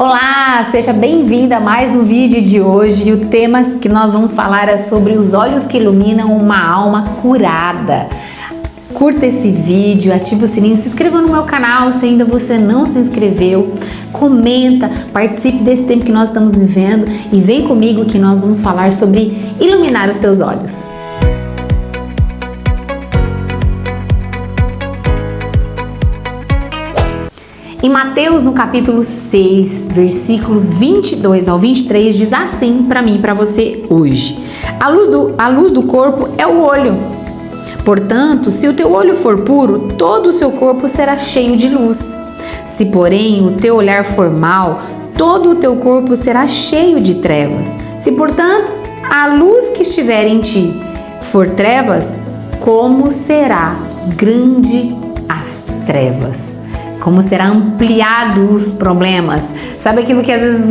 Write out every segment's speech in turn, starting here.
Olá, seja bem-vinda a mais um vídeo de hoje e o tema que nós vamos falar é sobre os olhos que iluminam uma alma curada. Curta esse vídeo, ative o sininho, se inscreva no meu canal se ainda você não se inscreveu, comenta, participe desse tempo que nós estamos vivendo e vem comigo que nós vamos falar sobre iluminar os teus olhos. Em Mateus, no capítulo 6, versículo 22 ao 23, diz assim para mim e para você hoje: a luz do corpo é o olho. Portanto, se o teu olho for puro, todo o seu corpo será cheio de luz. Se, porém, o teu olhar for mau, todo o teu corpo será cheio de trevas. Se, portanto, a luz que estiver em ti for trevas, como será grande as trevas? Como será ampliado os problemas? Sabe aquilo que às vezes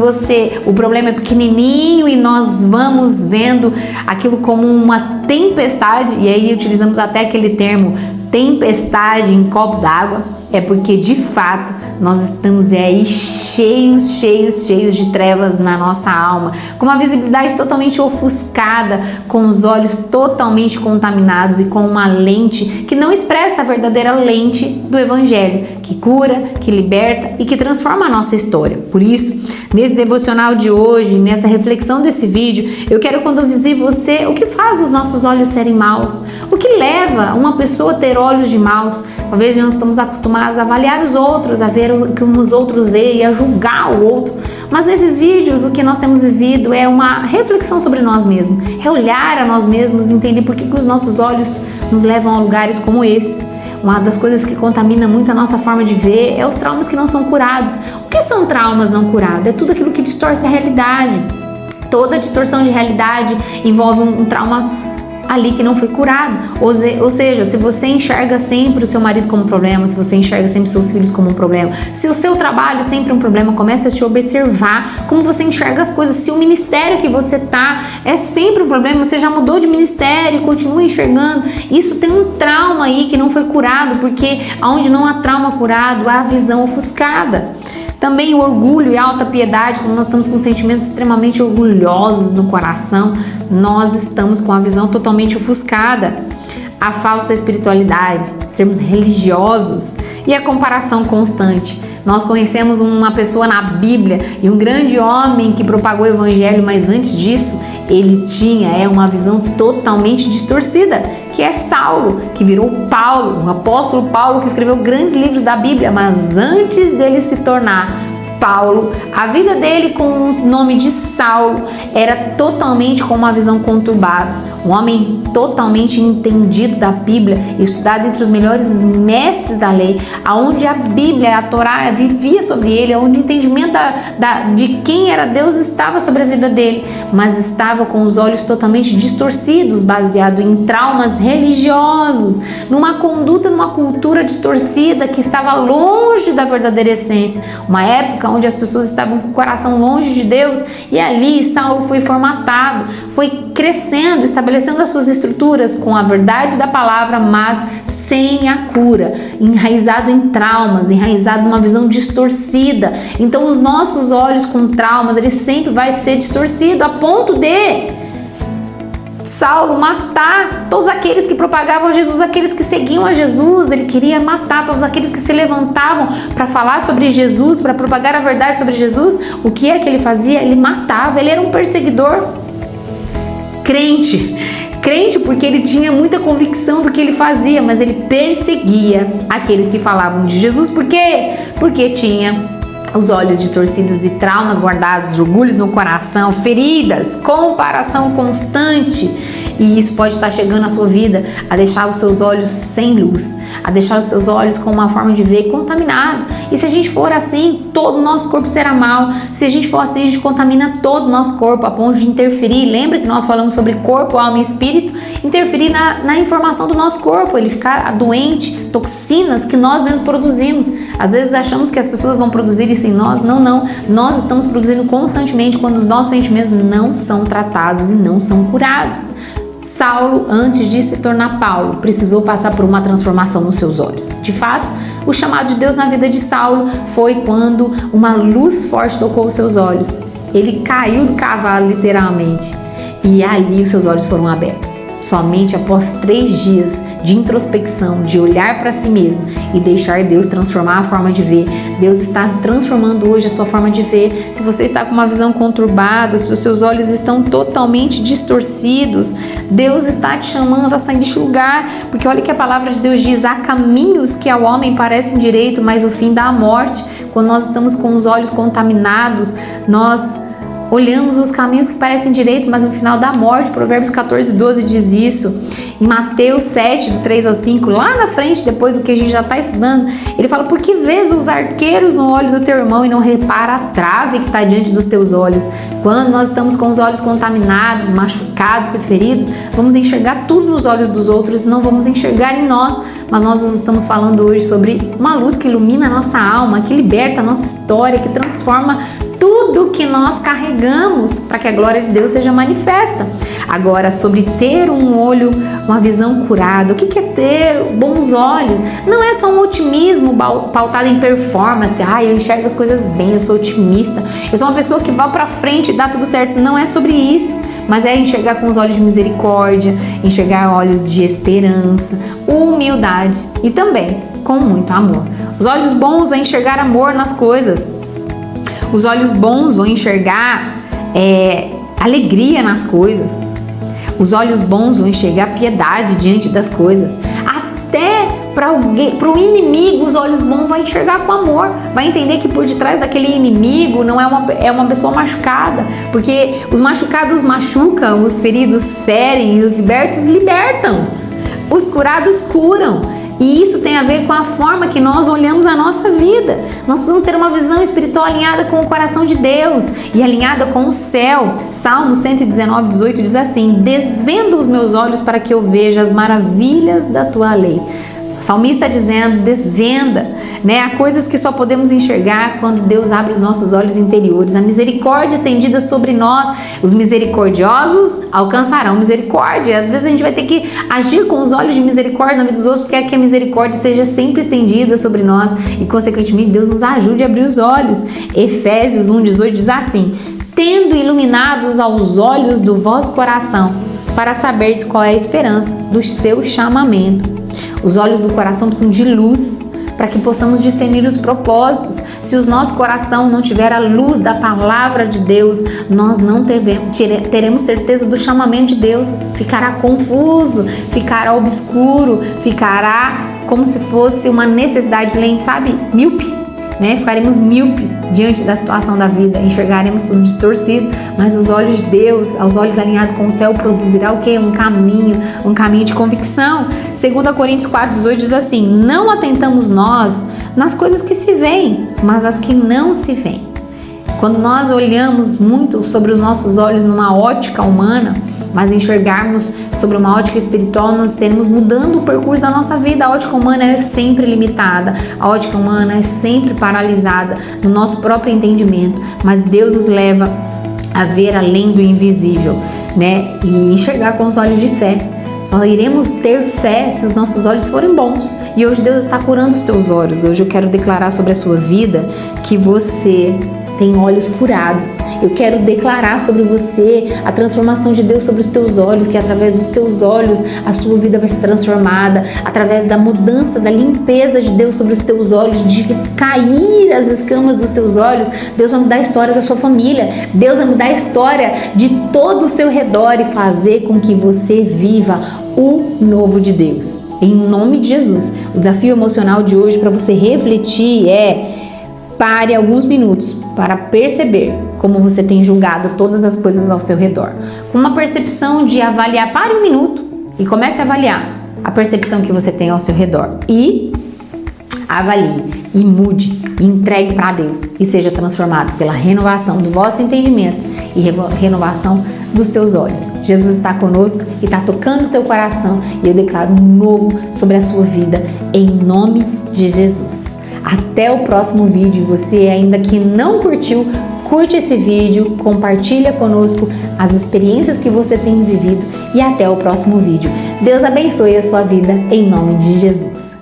o problema é pequenininho e nós vamos vendo aquilo como uma tempestade, e aí utilizamos até aquele termo tempestade em copo d'água, é porque de fato nós estamos aí cheios de trevas na nossa alma, com uma visibilidade totalmente ofuscada, com os olhos totalmente contaminados e com uma lente que não expressa a verdadeira lente do Evangelho, que cura, que liberta e que transforma a nossa história. Por isso, nesse devocional de hoje, nessa reflexão desse vídeo, eu quero conduzir você o que faz os nossos olhos serem maus, o que leva uma pessoa a ter olhos de maus. Talvez nós estamos acostumados a avaliar os outros, a ver o que os outros veem e a julgar o outro. Mas nesses vídeos o que nós temos vivido é uma reflexão sobre nós mesmos, é olhar a nós mesmos e entender por que os nossos olhos nos levam a lugares como esses. Uma das coisas que contamina muito a nossa forma de ver é os traumas que não são curados. O que são traumas não curados? É tudo aquilo que distorce a realidade. Toda distorção de realidade envolve um trauma ali que não foi curado, ou seja, se você enxerga sempre o seu marido como um problema, se você enxerga sempre seus filhos como um problema, se o seu trabalho sempre é um problema, comece a te observar como você enxerga as coisas. Se o ministério que você tá é sempre um problema, você já mudou de ministério e continua enxergando, isso tem um trauma aí que não foi curado, porque onde não há trauma curado, há visão ofuscada. Também o orgulho e a alta piedade, quando nós estamos com sentimentos extremamente orgulhosos no coração, nós estamos com a visão totalmente ofuscada. A falsa espiritualidade, sermos religiosos e a comparação constante. Nós conhecemos uma pessoa na Bíblia e um grande homem que propagou o Evangelho, mas antes disso ele tinha uma visão totalmente distorcida, que é Saulo, que virou Paulo, o apóstolo Paulo, que escreveu grandes livros da Bíblia, mas antes dele se tornar Paulo, a vida dele com o nome de Saulo era totalmente com uma visão conturbada. Um homem totalmente entendido da Bíblia, estudado entre os melhores mestres da lei, aonde a Bíblia, a Torá vivia sobre ele, onde o entendimento de quem era Deus estava sobre a vida dele, mas estava com os olhos totalmente distorcidos, baseado em traumas religiosos, numa conduta, numa cultura distorcida que estava longe da verdadeira essência. Uma época onde as pessoas estavam com o coração longe de Deus, e ali Saulo foi formatado, foi crescendo, estabelecendo as suas estruturas com a verdade da palavra, mas sem a cura, enraizado em traumas, enraizado numa visão distorcida. Então os nossos olhos com traumas, ele sempre vai ser distorcido, a ponto de Saulo matar todos aqueles que propagavam Jesus, aqueles que seguiam a Jesus. Ele queria matar todos aqueles que se levantavam para falar sobre Jesus, para propagar a verdade sobre Jesus. O que é que ele fazia? Ele matava, ele era um perseguidor crente porque ele tinha muita convicção do que ele fazia, mas ele perseguia aqueles que falavam de Jesus. Por quê? Porque tinha os olhos distorcidos e traumas guardados, orgulhos no coração, feridas, comparação constante. E isso pode estar chegando à sua vida a deixar os seus olhos sem luz, a deixar os seus olhos com uma forma de ver contaminado. E se a gente for assim, todo o nosso corpo será mal. Se a gente for assim, a gente contamina todo o nosso corpo a ponto de interferir. Lembra que nós falamos sobre corpo, alma e espírito? Interferir na informação do nosso corpo, ele ficar doente, toxinas que nós mesmos produzimos. Às vezes achamos que as pessoas vão produzir isso em nós. Não. Nós estamos produzindo constantemente quando os nossos sentimentos não são tratados e não são curados. Saulo, antes de se tornar Paulo, precisou passar por uma transformação nos seus olhos. De fato, o chamado de Deus na vida de Saulo foi quando uma luz forte tocou os seus olhos. Ele caiu do cavalo, literalmente, e ali os seus olhos foram abertos. Somente após 3 dias de introspecção, de olhar para si mesmo e deixar Deus transformar a forma de ver. Deus está transformando hoje a sua forma de ver. Se você está com uma visão conturbada, se os seus olhos estão totalmente distorcidos, Deus está te chamando a sair deste lugar, porque olha que a palavra de Deus diz: há caminhos que ao homem parecem direito, mas o fim dá a morte. Quando nós estamos com os olhos contaminados, nós olhamos os caminhos que parecem direitos, mas no final da morte. Provérbios 14:12 diz isso. Em Mateus 7, do 3 ao 5, lá na frente, depois do que a gente já está estudando, ele fala: por que vês os arqueiros no olho do teu irmão e não repara a trave que está diante dos teus olhos? Quando nós estamos com os olhos contaminados, machucados e feridos, vamos enxergar tudo nos olhos dos outros e não vamos enxergar em nós. Mas nós estamos falando hoje sobre uma luz que ilumina a nossa alma, que liberta a nossa história, que transforma tudo que nós carregamos para que a glória de Deus seja manifesta. Agora, sobre ter um olho, uma visão curada, o que é ter bons olhos? Não é só um otimismo pautado em performance. Eu enxergo as coisas bem, eu sou otimista, eu sou uma pessoa que vai para frente e dá tudo certo. Não é sobre isso, mas é enxergar com os olhos de misericórdia, enxergar olhos de esperança, humildade e também com muito amor. Os olhos bons vão enxergar amor nas coisas. Os olhos bons vão enxergar alegria nas coisas. Os olhos bons vão enxergar piedade diante das coisas. Até para o inimigo, os olhos bons vão enxergar com amor. Vai entender que por detrás daquele inimigo não é uma pessoa machucada. Porque os machucados machucam, os feridos ferem e os libertos libertam. Os curados curam. E isso tem a ver com a forma que nós olhamos a nossa vida. Nós precisamos ter uma visão espiritual alinhada com o coração de Deus e alinhada com o céu. Salmo 119:18 diz assim: desvenda os meus olhos para que eu veja as maravilhas da tua lei. O salmista está dizendo: desvenda, Há coisas que só podemos enxergar quando Deus abre os nossos olhos interiores. A misericórdia estendida sobre nós, os misericordiosos alcançarão misericórdia. Às vezes a gente vai ter que agir com os olhos de misericórdia na vida dos outros, porque é que a misericórdia seja sempre estendida sobre nós e, consequentemente, Deus nos ajude a abrir os olhos. Efésios 1:18 diz assim: tendo iluminados aos olhos do vosso coração, para saberdes qual é a esperança do seu chamamento. Os olhos do coração precisam de luz para que possamos discernir os propósitos. Se o nosso coração não tiver a luz da palavra de Deus, nós não teremos certeza do chamamento de Deus. Ficará confuso, ficará obscuro, ficará como se fosse uma necessidade lente, míope. Ficaremos míope diante da situação da vida, enxergaremos tudo distorcido, mas os olhos de Deus, aos olhos alinhados com o céu, produzirá o quê? Um caminho de convicção. 2 Coríntios 4:18 diz assim: não atentamos nós nas coisas que se veem, mas as que não se veem. Quando nós olhamos muito sobre os nossos olhos numa ótica humana, mas enxergarmos sobre uma ótica espiritual, nós estaremos mudando o percurso da nossa vida. A ótica humana é sempre limitada, a ótica humana é sempre paralisada no nosso próprio entendimento, mas Deus nos leva a ver além do invisível, e enxergar com os olhos de fé. Só iremos ter fé se os nossos olhos forem bons. E hoje Deus está curando os teus olhos. Hoje eu quero declarar sobre a sua vida que você tem olhos curados. Eu quero declarar sobre você a transformação de Deus sobre os teus olhos, que através dos teus olhos a sua vida vai ser transformada, através da mudança, da limpeza de Deus sobre os teus olhos, de cair as escamas dos teus olhos. Deus vai mudar a história da sua família, Deus vai mudar a história de todo o seu redor e fazer com que você viva o novo de Deus. Em nome de Jesus. O desafio emocional de hoje para você refletir pare alguns minutos para perceber como você tem julgado todas as coisas ao seu redor. Com uma percepção de avaliar, pare um minuto e comece a avaliar a percepção que você tem ao seu redor. E avalie, e mude, e entregue para Deus e seja transformado pela renovação do vosso entendimento e renovação dos teus olhos. Jesus está conosco e está tocando o teu coração, e eu declaro um novo sobre a sua vida em nome de Jesus. Até o próximo vídeo. Você ainda que não curtiu, Curte esse vídeo, compartilha conosco as experiências que você tem vivido e até o próximo vídeo. Deus abençoe a sua vida em nome de Jesus.